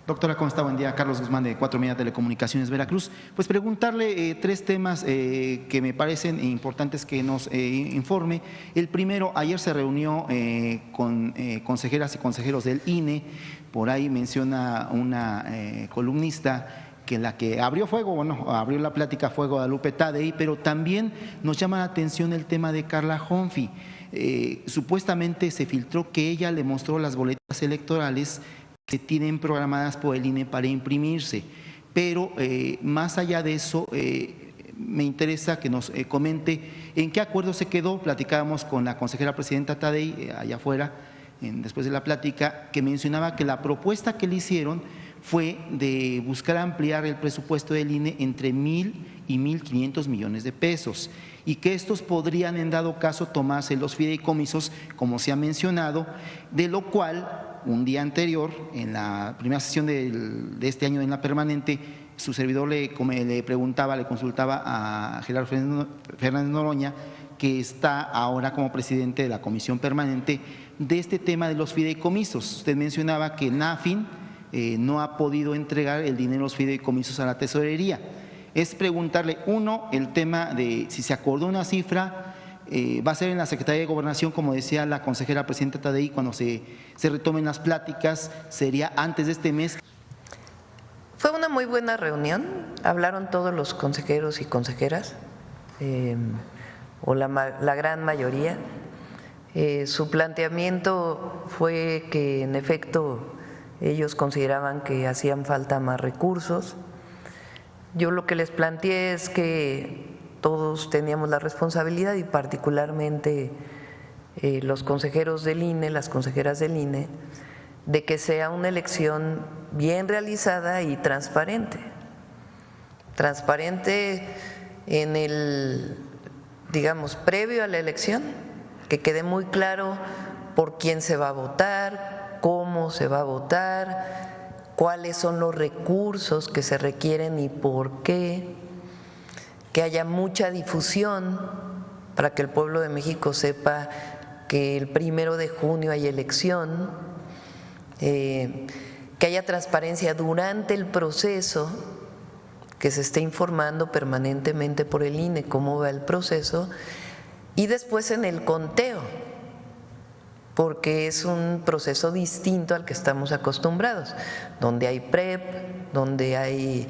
Doctora, ¿cómo está? Buen día. Carlos Guzmán de 4 Media Telecomunicaciones Veracruz. Pues preguntarle tres temas que me parecen importantes que nos informe. El primero, ayer se reunió con consejeras y consejeros del INE. Por ahí menciona una columnista que la que abrió fuego, bueno, abrió la plática fue Guadalupe Tadei, pero también nos llama la atención el tema de Carla Humphrey. Supuestamente se filtró que ella le mostró las boletas electorales que tienen programadas por el INE para imprimirse, pero más allá de eso, me interesa que nos comente en qué acuerdo se quedó. Platicábamos con la consejera presidenta Tadei allá afuera, después de la plática, que mencionaba que la propuesta que le hicieron fue de buscar ampliar el presupuesto del INE entre 1,000 y 1,500 millones de pesos y que estos podrían en dado caso tomarse los fideicomisos, como se ha mencionado, de lo cual un día anterior, en la primera sesión de este año en la permanente, su servidor le preguntaba, le consultaba a Gerardo Fernández Noroña, que está ahora como presidente de la comisión permanente, de este tema de los fideicomisos. Usted mencionaba que NAFIN no ha podido entregar el dinero de los fideicomisos a la tesorería. Es preguntarle, uno, el tema de si se acordó una cifra. Va a ser en la Secretaría de Gobernación, como decía la consejera presidenta Tadei, cuando se retomen las pláticas, sería antes de este mes. Fue una muy buena reunión, hablaron todos los consejeros y consejeras, o la gran mayoría. Su planteamiento fue que en efecto ellos consideraban que hacían falta más recursos. Yo lo que les planteé es que todos teníamos la responsabilidad y particularmente los consejeros del INE, las consejeras del INE, de que sea una elección bien realizada y transparente. Transparente en el, digamos, previo a la elección, que quede muy claro por quién se va a votar, cómo se va a votar, cuáles son los recursos que se requieren y por qué, que haya mucha difusión para que el pueblo de México sepa que el 1 de junio hay elección, que haya transparencia durante el proceso, que se esté informando permanentemente por el INE cómo va el proceso, y después en el conteo, porque es un proceso distinto al que estamos acostumbrados, donde hay PREP, donde hay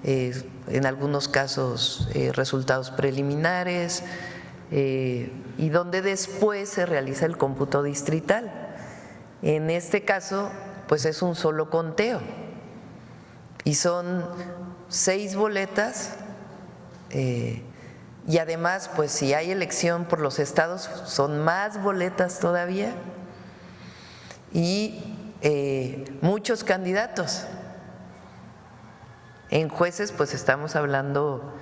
en algunos casos resultados preliminares y donde después se realiza el cómputo distrital. En este caso, pues es un solo conteo y son 6 boletas y además, pues si hay elección por los estados, son más boletas todavía y muchos candidatos. En jueces, pues estamos hablando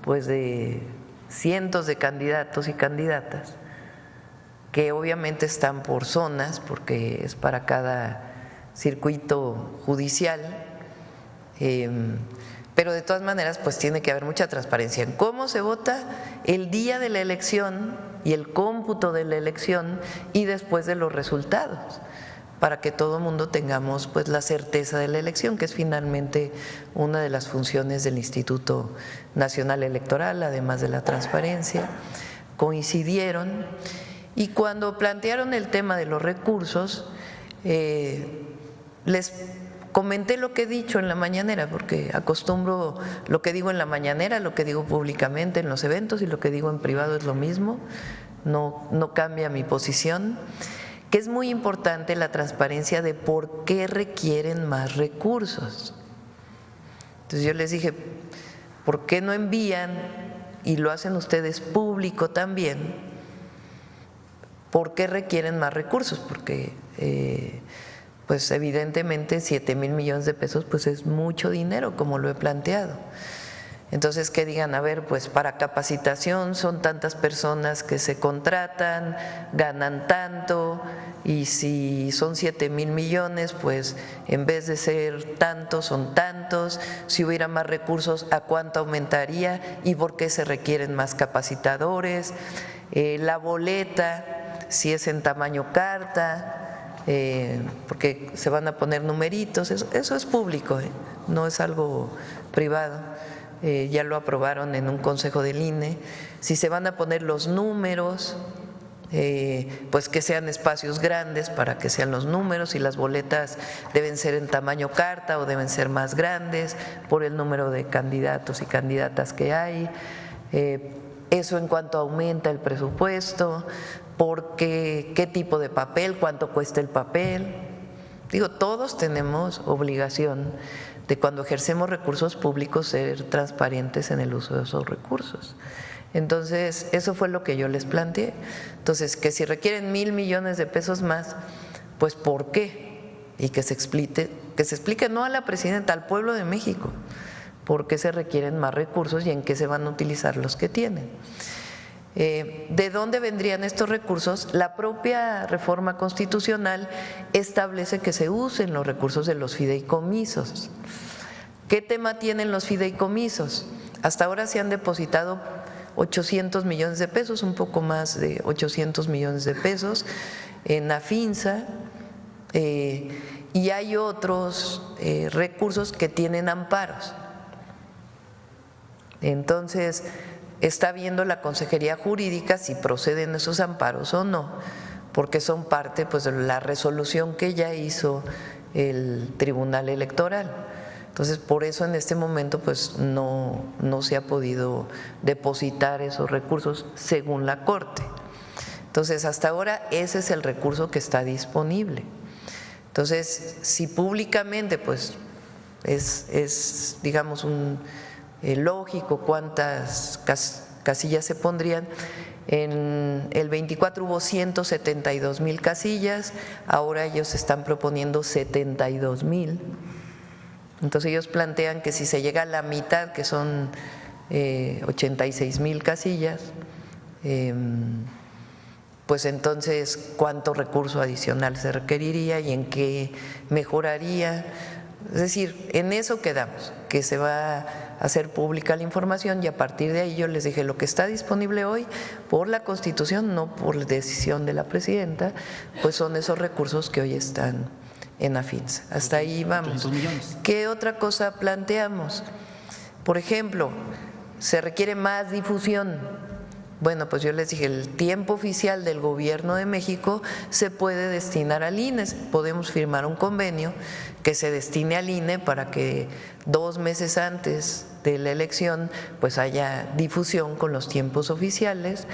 pues de cientos de candidatos y candidatas que obviamente están por zonas, porque es para cada circuito judicial, pero de todas maneras pues tiene que haber mucha transparencia en cómo se vota el día de la elección y el cómputo de la elección y después de los resultados, para que todo el mundo tengamos pues la certeza de la elección, que es finalmente una de las funciones del Instituto Nacional Electoral, además de la transparencia. Coincidieron y cuando plantearon el tema de los recursos, les comenté lo que he dicho en la mañanera, porque acostumbro lo que digo en la mañanera, lo que digo públicamente en los eventos y lo que digo en privado es lo mismo, no cambia mi posición, que es muy importante la transparencia de por qué requieren más recursos. Entonces yo les dije, ¿por qué no envían, y lo hacen ustedes público también, por qué requieren más recursos? Porque pues evidentemente 7,000 millones de pesos pues es mucho dinero, como lo he planteado. Entonces que digan, a ver, pues para capacitación son tantas personas que se contratan, ganan tanto, y si son 7,000 millones, pues en vez de ser tantos, son tantos. Si hubiera más recursos, ¿a cuánto aumentaría? ¿Y por qué se requieren más capacitadores? La boleta, si es en tamaño carta, porque se van a poner numeritos, eso es público, no es algo privado. Ya lo aprobaron en un consejo del INE. Si se van a poner los números, pues que sean espacios grandes para que sean los números, y las boletas deben ser en tamaño carta o deben ser más grandes por el número de candidatos y candidatas que hay. Eso en cuanto aumenta el presupuesto, porque qué tipo de papel, cuánto cuesta el papel. Digo, todos tenemos obligación de cuando ejercemos recursos públicos ser transparentes en el uso de esos recursos. Entonces, eso fue lo que yo les planteé. Entonces, que si requieren 1,000 millones de pesos más, pues ¿por qué? Y que se explique no a la presidenta, al pueblo de México, por qué se requieren más recursos y en qué se van a utilizar los que tienen. ¿De dónde vendrían estos recursos? La propia reforma constitucional establece que se usen los recursos de los fideicomisos. ¿Qué tema tienen los fideicomisos? Hasta ahora se han depositado 800 millones de pesos, un poco más de 800 millones de pesos en Afinsa, y hay otros recursos que tienen amparos. Entonces, está viendo la Consejería Jurídica si proceden esos amparos o no, porque son parte pues de la resolución que ya hizo el Tribunal Electoral. Entonces, por eso en este momento pues no se ha podido depositar esos recursos según la Corte. Entonces, hasta ahora ese es el recurso que está disponible. Entonces, si públicamente pues es digamos lógico cuántas casillas se pondrían. En el 24 hubo 172,000 casillas, ahora ellos están proponiendo 72,000. Entonces ellos plantean que si se llega a la mitad, que son 86,000 casillas, pues entonces cuánto recurso adicional se requeriría y en qué mejoraría. Es decir, en eso quedamos, que se va a hacer pública la información, y a partir de ahí yo les dije lo que está disponible hoy por la Constitución, no por decisión de la presidenta, pues son esos recursos que hoy están en Afinsa. Hasta ahí vamos. ¿Qué otra cosa planteamos? Por ejemplo, se requiere más difusión. Bueno, pues yo les dije, el tiempo oficial del Gobierno de México se puede destinar al INE, podemos firmar un convenio que se destine al INE para que 2 meses antes de la elección pues haya difusión con los tiempos oficiales,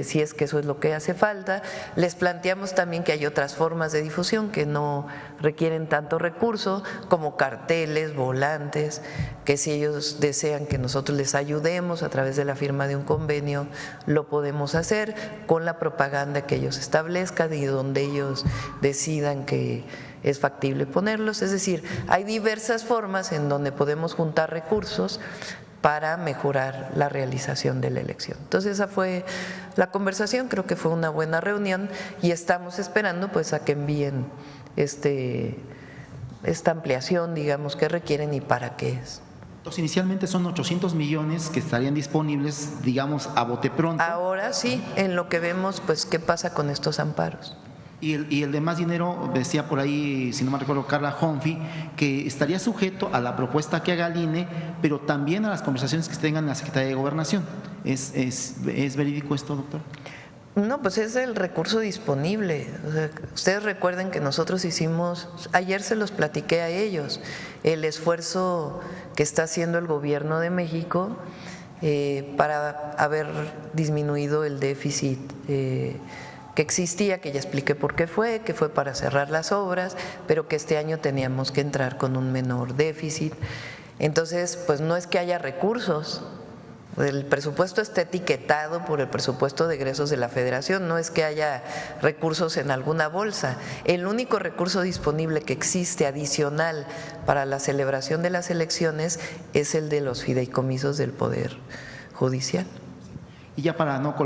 si es que eso es lo que hace falta. Les planteamos también que hay otras formas de difusión que no requieren tanto recurso, como carteles, volantes, que si ellos desean que nosotros les ayudemos a través de la firma de un convenio, lo podemos hacer con la propaganda que ellos establezcan y donde ellos decidan que es factible ponerlos. Es decir, hay diversas formas en donde podemos juntar recursos para mejorar la realización de la elección. Entonces esa fue la conversación, creo que fue una buena reunión y estamos esperando pues a que envíen esta ampliación, digamos, que requieren y para qué es. Entonces, inicialmente son 800 millones que estarían disponibles, digamos, a bote pronto. Ahora sí, en lo que vemos, pues, ¿qué pasa con estos amparos? Y el demás dinero, decía por ahí, si no me recuerdo, Carla Humphrey, que estaría sujeto a la propuesta que haga el INE, pero también a las conversaciones que tengan en la Secretaría de Gobernación. ¿Es verídico esto, doctor? No, pues es el recurso disponible. O sea, ustedes recuerden que nosotros hicimos, ayer se los platiqué a ellos, el esfuerzo que está haciendo el Gobierno de México para haber disminuido el déficit que existía, que ya expliqué por qué fue, que fue para cerrar las obras, pero que este año teníamos que entrar con un menor déficit. Entonces, pues no es que haya recursos, el presupuesto está etiquetado por el presupuesto de egresos de la Federación, no es que haya recursos en alguna bolsa. El único recurso disponible que existe adicional para la celebración de las elecciones es el de los fideicomisos del Poder Judicial. Y ya para no